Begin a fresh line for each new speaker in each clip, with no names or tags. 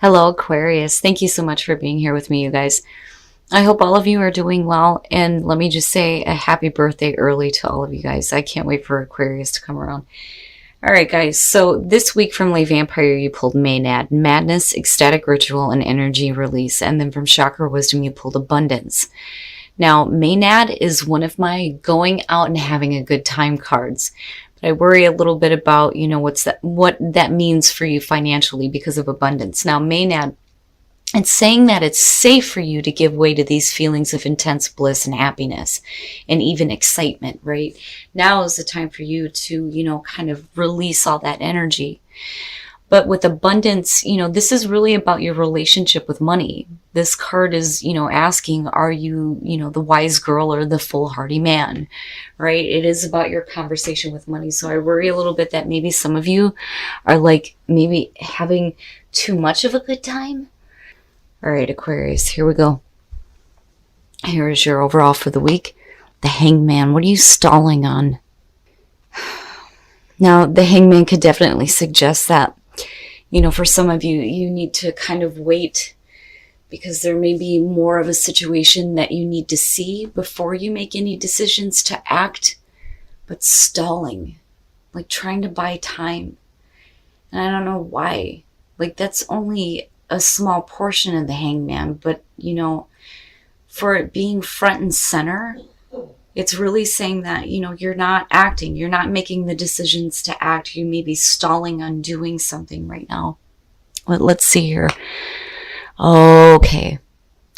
Hello, Aquarius. Thank you so much for being here with me, you guys. I hope all of you are doing well, and let me just say a happy birthday early to all of you guys. I can't wait for Aquarius to come around. All right, guys, so this week from Lay Vampire, you pulled Maynard, Madness, Ecstatic Ritual, and Energy Release, and then from Chakra Wisdom, you pulled Abundance. Now, Maynard is one of my going out and having a good time cards. I worry a little bit about, what that means for you financially because of abundance. Now, Maynard, it's saying that it's safe for you to give way to these feelings of intense bliss and happiness and even excitement, right? Now is the time for you to, kind of release all that energy. But with abundance, this is really about your relationship with money. This card is, asking, are you, the wise girl or the foolhardy man, right? It is about your conversation with money. So I worry a little bit that maybe some of you are like maybe having too much of a good time. All right, Aquarius, here we go. Here is your overall for the week. The Hangman, what are you stalling on? Now, the Hangman could definitely suggest that, for some of you, you need to kind of wait because there may be more of a situation that you need to see before you make any decisions to act, but stalling, like trying to buy time. And I don't know why. Like, that's only a small portion of the Hangman, but, for it being front and center, it's really saying that, you're not acting. You're not making the decisions to act. You may be stalling on doing something right now. But let's see here. Okay.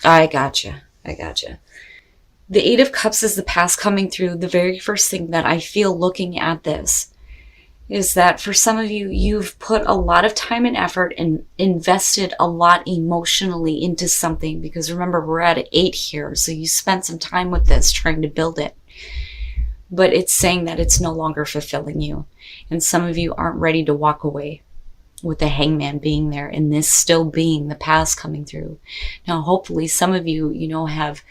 I gotcha. The Eight of Cups is the past coming through. The very first thing that I feel looking at this is that for some of you, you've put a lot of time and effort and invested a lot emotionally into something, because remember, we're at 8 here. So you spent some time with this trying to build it, but it's saying that it's no longer fulfilling you. And some of you aren't ready to walk away with the Hangman being there and this still being the past coming through. Now, hopefully some of you, have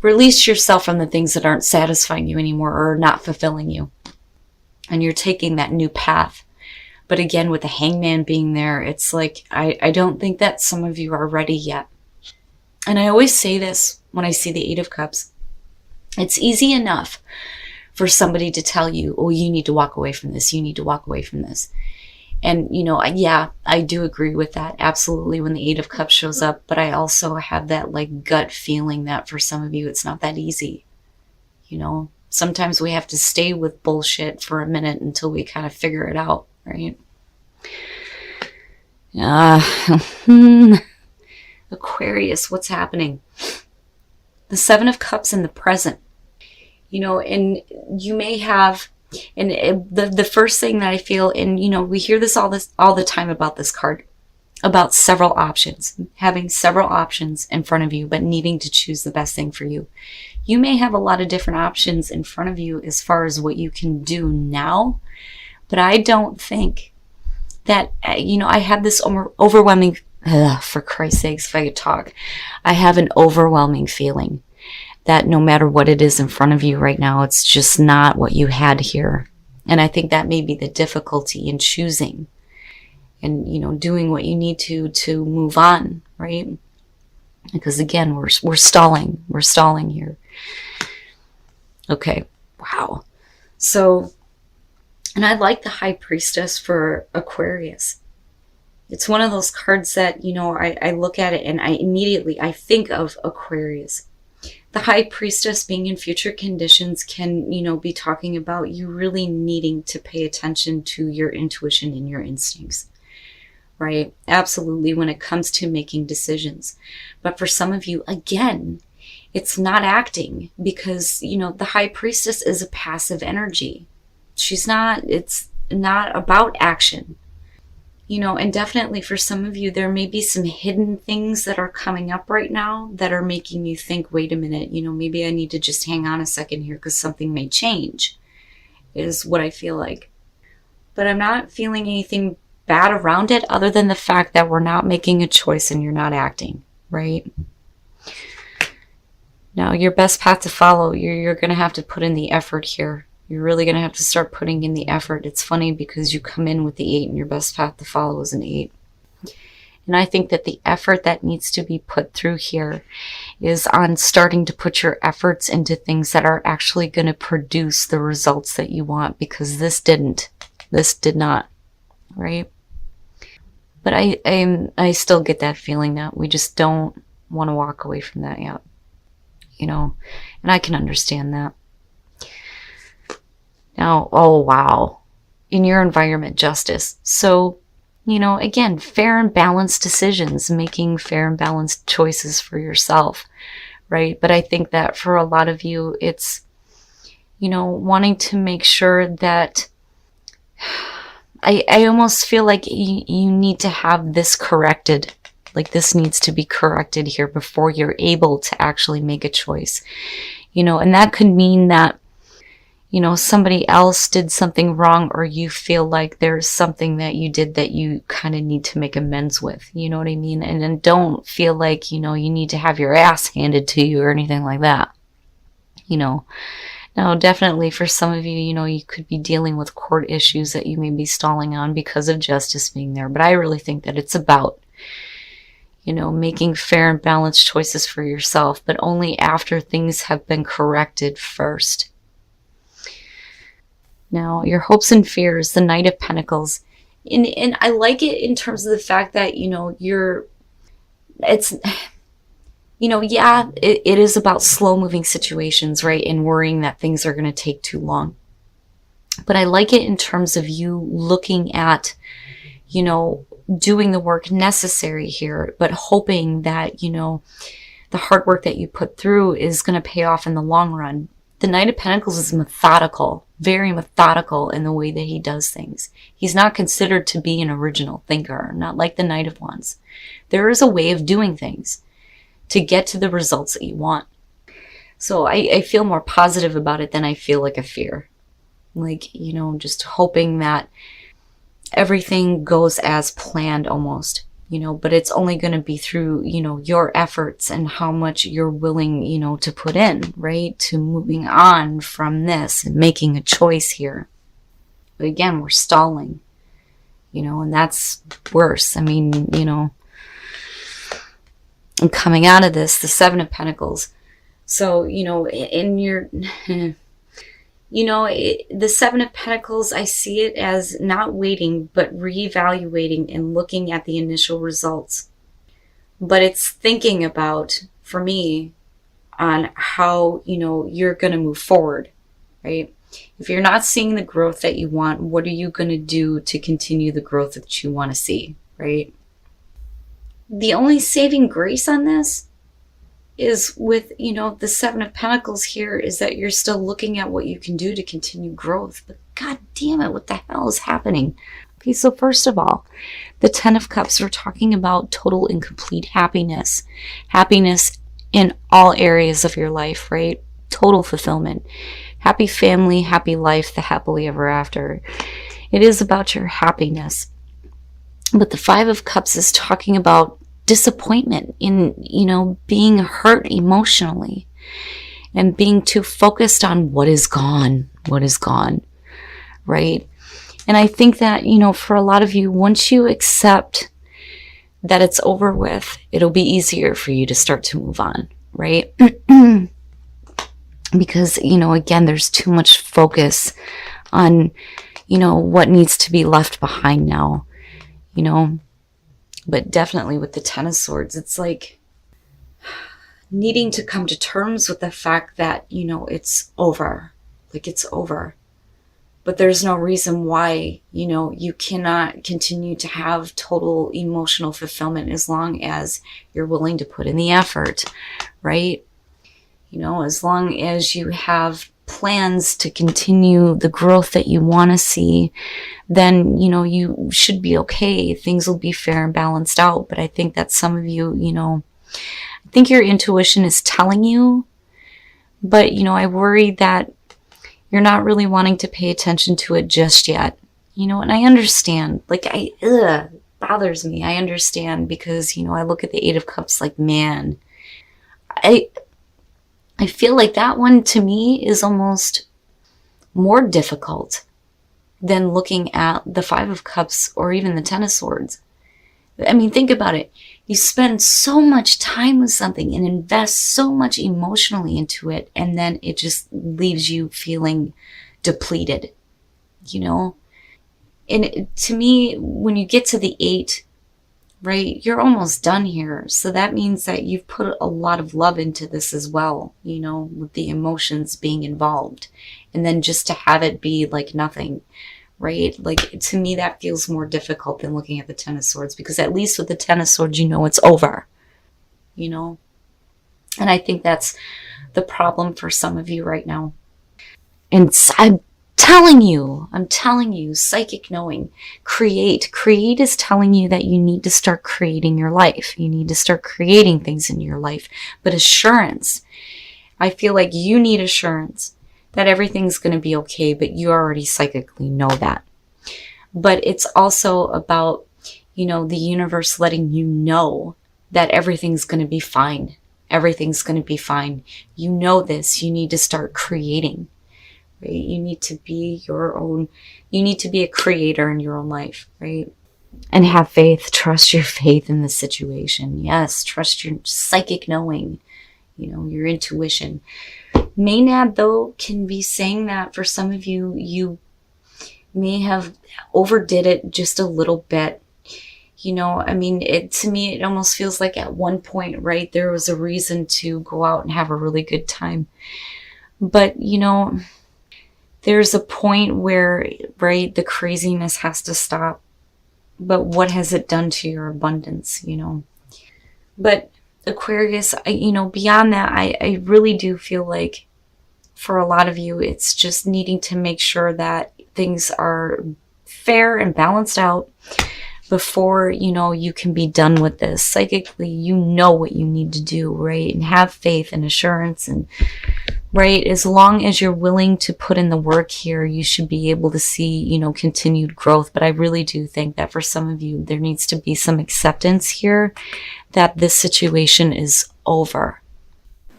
released yourself from the things that aren't satisfying you anymore or not fulfilling you. And you're taking that new path. But again, with the Hangman being there, it's like, I don't think that some of you are ready yet. And I always say this when I see the Eight of Cups. It's easy enough for somebody to tell you, oh, you need to walk away from this. You need to walk away from this. And, yeah, I do agree with that. Absolutely, when the Eight of Cups shows up. But I also have that like gut feeling that for some of you, it's not that easy. Sometimes we have to stay with bullshit for a minute until we kind of figure it out, right? Aquarius, what's happening? The Seven of Cups in the present. And you may have, and the first thing that I feel, and we hear this all the time about this card, about several options, having several options in front of you, but needing to choose the best thing for you. You may have a lot of different options in front of you as far as what you can do now, but I don't think that, I have this overwhelming, for Christ's sakes, if I could talk, I have an overwhelming feeling that no matter what it is in front of you right now, it's just not what you had here. And I think that may be the difficulty in choosing and, doing what you need to move on, right? Because again, we're stalling. We're stalling here. Okay. Wow. So, and I like the High Priestess for Aquarius. It's one of those cards that, I look at it and I think of Aquarius. The High Priestess being in future conditions can, be talking about you really needing to pay attention to your intuition and your instincts. Right? Absolutely, when it comes to making decisions. But for some of you, again, it's not acting because, the High Priestess is a passive energy. It's not about action. And definitely for some of you, there may be some hidden things that are coming up right now that are making you think, wait a minute, maybe I need to just hang on a second here because something may change, is what I feel like. But I'm not feeling anything bad around it other than the fact that we're not making a choice and you're not acting, right? Now, your best path to follow, you're going to have to put in the effort here. You're really going to have to start putting in the effort. It's funny because you come in with the 8 and your best path to follow is an 8. And I think that the effort that needs to be put through here is on starting to put your efforts into things that are actually going to produce the results that you want, because this didn't. This did not, right? But I still get that feeling that we just don't want to walk away from that yet, you know, and I can understand that. Now, oh wow, in your environment, justice. So, you know, again, fair and balanced decisions, making fair and balanced choices for yourself, right? But I think that for a lot of you, it's, you know, wanting to make sure that I almost feel like you need to have this corrected. Like this needs to be corrected here before you're able to actually make a choice, you know, and that could mean that, you know, somebody else did something wrong, or you feel like there's something that you did that you kind of need to make amends with, you know what I mean? And then don't feel like, you know, you need to have your ass handed to you or anything like that, you know. Now, definitely for some of you, you know, you could be dealing with court issues that you may be stalling on because of justice being there. But I really think that it's about, you know, making fair and balanced choices for yourself, but only after things have been corrected first. Now, your hopes and fears, the Knight of Pentacles. And I like it in terms of the fact that, you know, it's... You know, yeah, it is about slow-moving situations, right? And worrying that things are going to take too long. But I like it in terms of you looking at, you know, doing the work necessary here, but hoping that, you know, the hard work that you put through is going to pay off in the long run. The Knight of Pentacles is methodical, very methodical in the way that he does things. He's not considered to be an original thinker, not like the Knight of Wands. There is a way of doing things to get to the results that you want. So I feel more positive about it than I feel like a fear. Like, you know, just hoping that everything goes as planned almost, you know, but it's only going to be through, you know, your efforts and how much you're willing, you know, to put in, right? To moving on from this and making a choice here. But again, we're stalling, you know, and that's worse. I mean, you know, and coming out of this, the Seven of Pentacles. So, you know, in your, you know, the Seven of Pentacles, I see it as not waiting, but reevaluating and looking at the initial results. But it's thinking about, for me, on how, you know, you're going to move forward, right? If you're not seeing the growth that you want, what are you going to do to continue the growth that you want to see, right? The only saving grace on this is with, you know, the Seven of Pentacles here is that you're still looking at what you can do to continue growth. But God damn it, what the hell is happening? Okay, so first of all, the Ten of Cups, we're talking about total and complete happiness. Happiness in all areas of your life, right? Total fulfillment. Happy family, happy life, the happily ever after. It is about your happiness. But the Five of Cups is talking about disappointment in, you know, being hurt emotionally and being too focused on what is gone, right? And I think that, you know, for a lot of you, once you accept that it's over with, it'll be easier for you to start to move on, right? Because, you know, again, there's too much focus on, you know, what needs to be left behind now, you know. But definitely with the Ten of Swords, it's like needing to come to terms with the fact that, you know, it's over. Like, it's over. But there's no reason why, you know, you cannot continue to have total emotional fulfillment as long as you're willing to put in the effort, right? You know, as long as you have plans to continue the growth that you want to see, then, you know, you should be okay. Things will be fair and balanced out. But I think that some of you, you know, I think your intuition is telling you, but, you know, I worry that you're not really wanting to pay attention to it just yet, you know. And I understand, like, bothers me. I understand because, you know, I look at the Eight of Cups like, man, I feel like that one to me is almost more difficult than looking at the Five of Cups or even the Ten of Swords. I mean, think about it. You spend so much time with something and invest so much emotionally into it, and then it just leaves you feeling depleted, you know? And to me, when you get to the 8, right, you're almost done here. So that means that you've put a lot of love into this as well, with the emotions being involved. And then just to have it be like nothing, right? Like, to me, that feels more difficult than looking at the Ten of Swords, because at least with the Ten of Swords, it's over, you know? And I think that's the problem for some of you right now. And I'm telling you, psychic knowing, create is telling you that you need to start creating your life. You need to start creating things in your life. But assurance, I feel like you need assurance that everything's going to be okay, but you already psychically know that. But it's also about, the universe letting you know that everything's going to be fine. Everything's going to be fine. You know this. You need to start creating. Right? You need to be a creator in your own life, right? And have faith, trust your faith in the situation. Yes, trust your psychic knowing, your intuition. Maynard, though, can be saying that for some of you, you may have overdid it just a little bit. I mean, to me, it almost feels like at one point, right, there was a reason to go out and have a really good time. But, there's a point where, right, the craziness has to stop. But what has it done to your abundance, But Aquarius, beyond that, I really do feel like for a lot of you, it's just needing to make sure that things are fair and balanced out before, you can be done with this. Psychically, you know what you need to do, right? And have faith and assurance, and right, as long as you're willing to put in the work here, you should be able to see, continued growth. But I really do think that for some of you, there needs to be some acceptance here that this situation is over.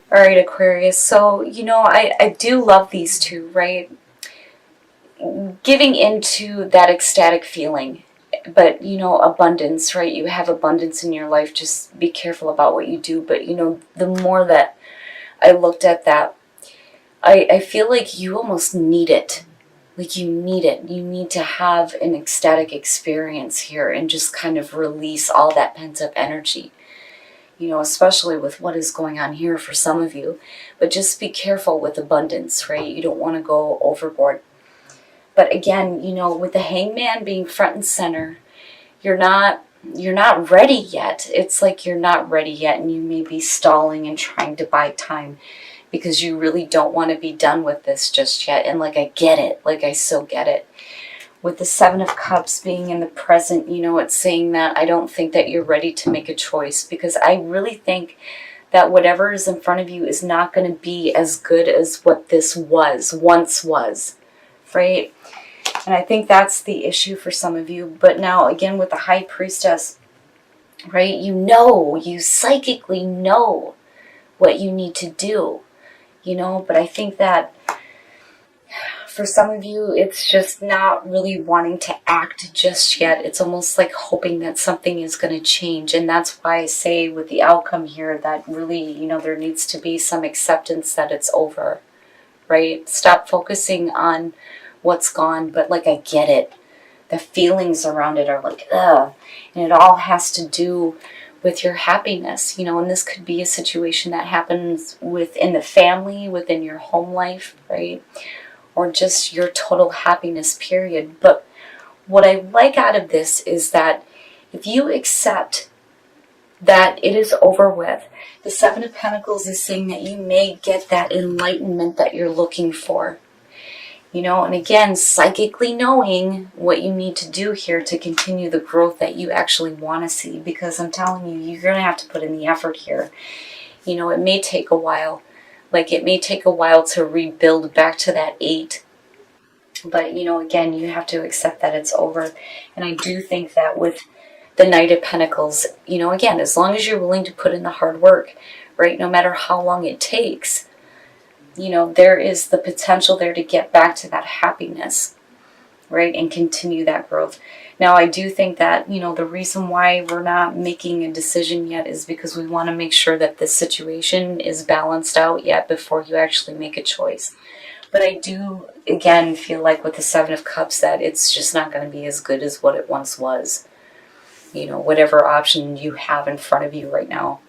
All right, Aquarius. So, I do love these two, right? Giving into that ecstatic feeling. But, abundance, right? You have abundance in your life. Just be careful about what you do. But, the more that I looked at that, I feel like you almost need it. Like you need it. You need to have an ecstatic experience here and just kind of release all that pent-up energy. Especially with what is going on here for some of you. But just be careful with abundance, right? You don't want to go overboard. But again, with the Hangman being front and center, you're not ready yet. It's like you're not ready yet, and you may be stalling and trying to buy time because you really don't want to be done with this just yet. And I get it. I so get it. With the Seven of Cups being in the present, it's saying that I don't think that you're ready to make a choice, because I really think that whatever is in front of you is not going to be as good as what this once was, right? And I think that's the issue for some of you. But now, again, with the High Priestess, right, you psychically know what you need to do, but I think that for some of you, it's just not really wanting to act just yet. It's almost like hoping that something is going to change. And that's why I say with the outcome here that really, there needs to be some acceptance that it's over, right? Stop focusing on what's gone, but I get it. The feelings around it are ugh. And it all has to do with your happiness, and this could be a situation that happens within the family, within your home life, right? Or just your total happiness, period. But what I like out of this is that if you accept that it is over with, the Seven of Pentacles is saying that you may get that enlightenment that you're looking for. And again, psychically knowing what you need to do here to continue the growth that you actually want to see. Because I'm telling you, you're going to have to put in the effort here. It may take a while. It may take a while to rebuild back to that 8. But, again, you have to accept that it's over. And I do think that with the Knight of Pentacles, again, as long as you're willing to put in the hard work, right, no matter how long it takes, there is the potential there to get back to that happiness, right, and continue that growth. Now, I do think that, the reason why we're not making a decision yet is because we want to make sure that this situation is balanced out yet before you actually make a choice. But I do, again, feel like with the Seven of Cups that it's just not going to be as good as what it once was. Whatever option you have in front of you right now.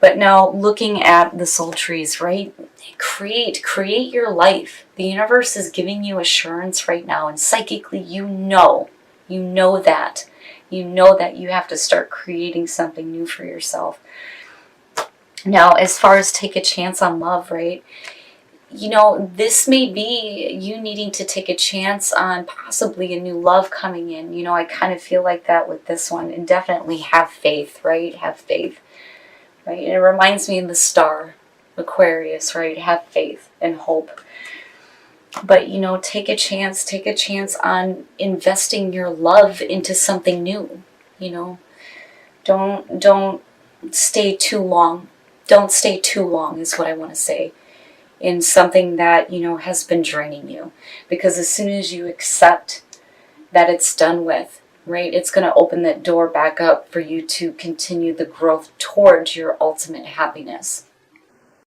But now, looking at the soul trees, right? Create your life. The universe is giving you assurance right now, and psychically you know that. You know that you have to start creating something new for yourself. Now, as far as take a chance on love, right? This may be you needing to take a chance on possibly a new love coming in. I kind of feel like that with this one. And definitely have faith, right? Have faith. Right? And it reminds me of the star, Aquarius, right? Have faith and hope. But, take a chance on investing your love into something new. Don't stay too long. Don't stay too long is what I want to say in something that, has been draining you. Because as soon as you accept that it's done with, right, it's going to open that door back up for you to continue the growth towards your ultimate happiness.